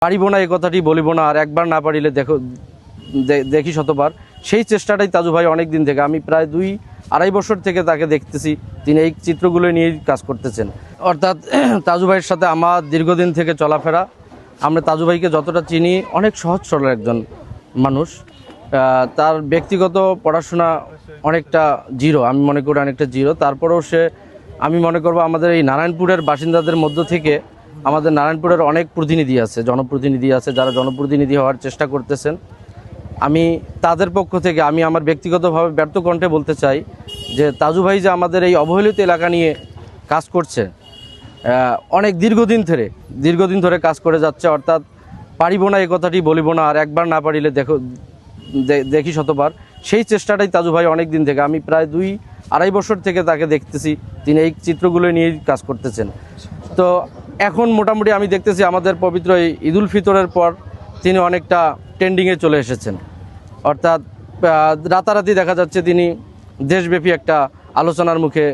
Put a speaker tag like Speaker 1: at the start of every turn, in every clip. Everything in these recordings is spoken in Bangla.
Speaker 1: পারিব না এই কথাটি বলিব না, আর একবার না পারিলে দেখি শতবার। সেই চেষ্টাটাই তাজু ভাই অনেক দিন থেকে, আমি প্রায় 2-2.5 বছর থেকে তাকে দেখতেছি, তিনি এই চিত্রগুলো নিয়েই কাজ করতেছেন। অর্থাৎ তাজু ভাইয়ের সাথে আমার দীর্ঘদিন থেকে চলাফেরা। আমরা তাজু ভাইকে যতটা চিনি, অনেক সহজ সরল একজন মানুষ। তার ব্যক্তিগত পড়াশোনা অনেকটা জিরো, আমি মনে করি অনেকটা জিরো। তারপরেও আমি মনে করব আমাদের এই নারায়ণপুরের বাসিন্দাদের মধ্য থেকে আমাদের নারায়ণপুরের অনেক প্রতিনিধি আছে, জনপ্রতিনিধি আছে, যারা জনপ্রতিনিধি হওয়ার চেষ্টা করতেছেন। আমি তাদের পক্ষ থেকে আমি আমার ব্যক্তিগতভাবে ব্যর্থ কণ্ঠে বলতে চাই যে তাজু ভাই যে আমাদের এই অবহেলিত এলাকা নিয়ে কাজ করছে, অনেক দীর্ঘদিন ধরে কাজ করে যাচ্ছে। অর্থাৎ পারিব না এই কথাটি বলিব না, আর একবার না পারিলে দেখি শতবার। সেই চেষ্টাটাই তাজু ভাই অনেক দিন থেকে, আমি প্রায় 2-2.5 বছর থেকে তাকে দেখতেছি, তিনি এই চিত্রগুলো নিয়েই কাজ করতেছেন। তো এখন মোটামুটি আমি দেখতেছি আমাদের পবিত্র এই ঈদুল ফিতরের পর তিনি অনেকটা ট্রেন্ডিংয়ে চলে এসেছেন। অর্থাৎ রাতারাতি দেখা যাচ্ছে তিনি দেশব্যাপী একটা আলোচনার মুখে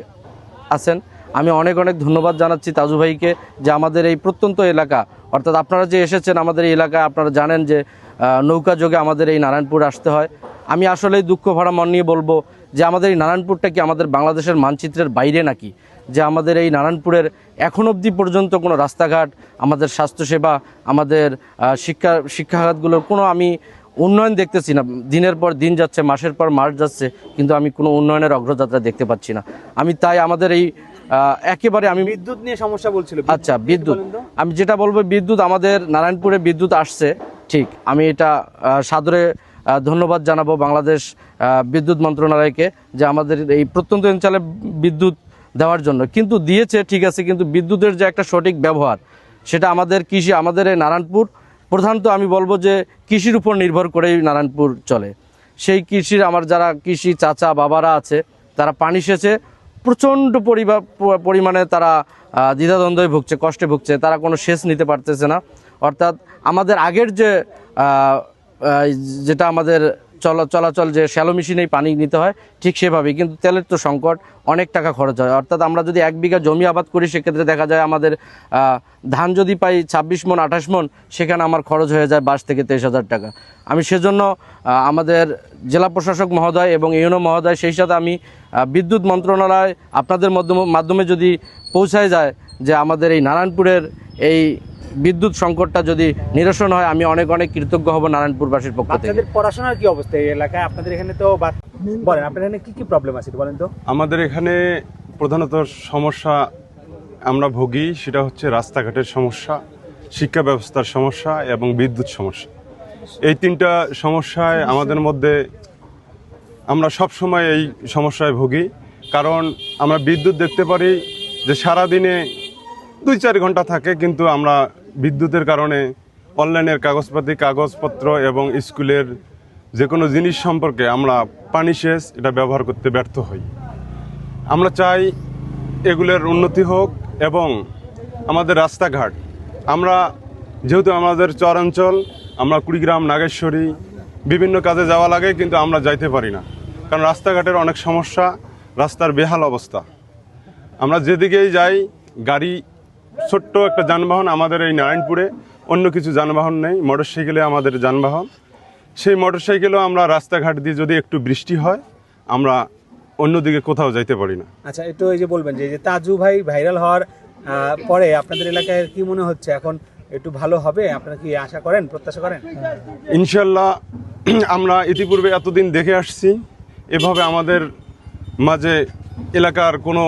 Speaker 1: আছেন। আমি অনেক ধন্যবাদ জানাচ্ছি তাজু ভাইকে, যে আমাদের এই প্রত্যন্ত এলাকা, অর্থাৎ আপনারা যে এসেছেন আমাদের এই এলাকায়, আপনারা জানেন যে নৌকা যোগে আমাদের এই নারায়ণপুর আসতে হয়। আমি আসলেই দুঃখ ভরা মন নিয়ে বলবো যে আমাদের এই নারায়ণপুরটা কি আমাদের বাংলাদেশের মানচিত্রের বাইরে নাকি? যে আমাদের এই নারায়ণপুরের এখন অবধি পর্যন্ত কোনো রাস্তাঘাট, আমাদের স্বাস্থ্যসেবা, আমাদের শিক্ষাখাতগুলোর কোনো আমি উন্নয়ন দেখতেছি না। দিনের পর দিন যাচ্ছে, মাসের পর মাস যাচ্ছে, কিন্তু আমি কোনো উন্নয়নের অগ্রযাত্রা দেখতে পাচ্ছি না। আমি তাই আমাদের এই একেবারে আমি
Speaker 2: বিদ্যুৎ নিয়ে সমস্যা বলছিল।
Speaker 1: আচ্ছা, বিদ্যুৎ আমি যেটা বলবো, বিদ্যুৎ আমাদের নারায়ণপুরে বিদ্যুৎ আসছে ঠিক, আমি এটা সাদরে ধন্যবাদ জানাবো বাংলাদেশ বিদ্যুৎ মন্ত্রণালয়কে, যে আমাদের এই প্রত্যন্ত অঞ্চলে বিদ্যুৎ দেওয়ার জন্য। কিন্তু দিয়েছে ঠিক আছে, কিন্তু বিদ্যুতের যে একটা সঠিক ব্যবহার, সেটা আমাদের কৃষি, আমাদের এই নারায়ণপুর প্রধানত আমি বলবো যে কৃষির উপর নির্ভর করেই নারায়ণপুর চলে। সেই কৃষির আমার যারা কৃষি চাচা বাবারা আছে, তারা পানি সেচে প্রচণ্ড পরিমাণে তারা দ্বিধাদ্বন্দ্বে ভুগছে, কষ্টে ভুগছে, তারা কোনো সেচ নিতে পারতেছে না। অর্থাৎ আমাদের আগের যেটা আমাদের চলাচল যে শ্যালো মেশিনেই পানি নিতে হয়, ঠিক সেভাবেই, কিন্তু তেলের তো সংকট, অনেক টাকা খরচ হয়। অর্থাৎ আমরা যদি 1 বিঘা জমি আবাদ করি, সেক্ষেত্রে দেখা যায় আমাদের ধান যদি পাই 26 মণ 28 মণ, সেখানে আমার খরচ হয়ে যায় 22 থেকে 23 হাজার টাকা। আমি সেজন্য আমাদের জেলা প্রশাসক মহোদয় এবং ইউনো মহোদয়, সেই সাথে আমি বিদ্যুৎ মন্ত্রণালয় আপনাদের মাধ্যমে যদি পৌঁছায় যায় যে আমাদের এই নারায়ণপুরের এই বিদ্যুৎ সংকটটা যদি নিরসন হয়, আমি অনেক কৃতজ্ঞ হব নারায়ণপুরবাসীর পক্ষ থেকে।
Speaker 2: বাচ্চাদের পড়াশোনার কি অবস্থা এই এলাকায়? আপনাদের এখানে তো বলেন, আপনাদের এখানে কি প্রবলেম আছে বলেন তো।
Speaker 3: আমাদের এখানে প্রধানত সমস্যা আমরা ভুগি, সেটা হচ্ছে রাস্তাঘাটের সমস্যা, শিক্ষা ব্যবস্থার সমস্যা এবং বিদ্যুৎ সমস্যা। এই 3টা সমস্যায় আমাদের মধ্যে আমরা সব সময় এই সমস্যায় ভুগি। কারণ আমরা বিদ্যুৎ দেখতে পারি যে সারাদিনে 2-4 ঘন্টা থাকে, কিন্তু আমরা বিদ্যুতের কারণে অনলাইনের কাগজপত্র এবং স্কুলের যে কোনো জিনিস সম্পর্কে আমরা পানি সেচ এটা ব্যবহার করতে ব্যর্থ হই। আমরা চাই এগুলোর উন্নতি হোক এবং আমাদের রাস্তাঘাট, আমরা যেহেতু আমাদের চরাঞ্চল, আমরা কুড়িগ্রাম, নাগেশ্বরী বিভিন্ন কাজে যাওয়া লাগে, কিন্তু আমরা যাইতে পারি না, কারণ রাস্তাঘাটের অনেক সমস্যা, রাস্তার বেহাল অবস্থা। আমরা যেদিকেই যাই, গাড়ি, ছোট্ট একটা যানবাহন আমাদের এই নারায়ণপুরে, অন্য কিছু যানবাহন নেই, মোটরসাইকেলে আমাদের যানবাহন। সেই মোটরসাইকেলেও আমরা রাস্তাঘাট দিয়ে যদি একটু বৃষ্টি হয়, আমরা অন্যদিকে কোথাও যাইতে পারি না।
Speaker 2: আচ্ছা, একটু এই যে বলবেন যে তাজু ভাই ভাইরাল হওয়ার পরে আপনাদের এলাকায় কি মনে হচ্ছে, এখন একটু ভালো হবে? আপনারা কি আশা করেন, প্রত্যাশা করেন?
Speaker 3: ইনশাল্লাহ, আমরা ইতিপূর্বে এতদিন দেখে আসছি, এভাবে আমাদের মাঝে এলাকার কোনো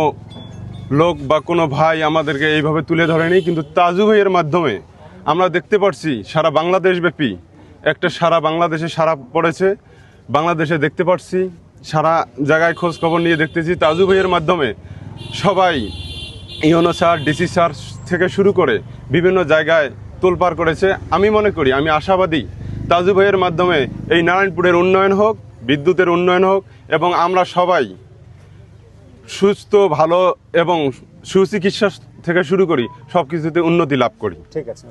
Speaker 3: লোক বা কোনো ভাই আমাদেরকে এইভাবে তুলে ধরেনি, কিন্তু তাজু ভাইয়ের মাধ্যমে আমরা দেখতে পাচ্ছি সারা বাংলাদেশব্যাপী সারা বাংলাদেশে সারা পড়েছে। বাংলাদেশে দেখতে পাচ্ছি, সারা জায়গায় খোঁজ খবর নিয়ে দেখতেছি, তাজু ভাইয়ের মাধ্যমে সবাই ইউনো স্যার, ডিসি স্যার থেকে শুরু করে বিভিন্ন জায়গায় তোলপাড় করেছে। আমি মনে করি, আমি আশাবাদী, তাজু ভাইয়ের মাধ্যমে এই নারায়ণপুরের উন্নয়ন হোক, বিদ্যুতের উন্নয়ন হোক, এবং আমরা সবাই সুস্থ, ভালো এবং সুচিকিৎসা থেকে শুরু করি, সব কিছুতে উন্নতি লাভ করি।
Speaker 2: ঠিক আছে।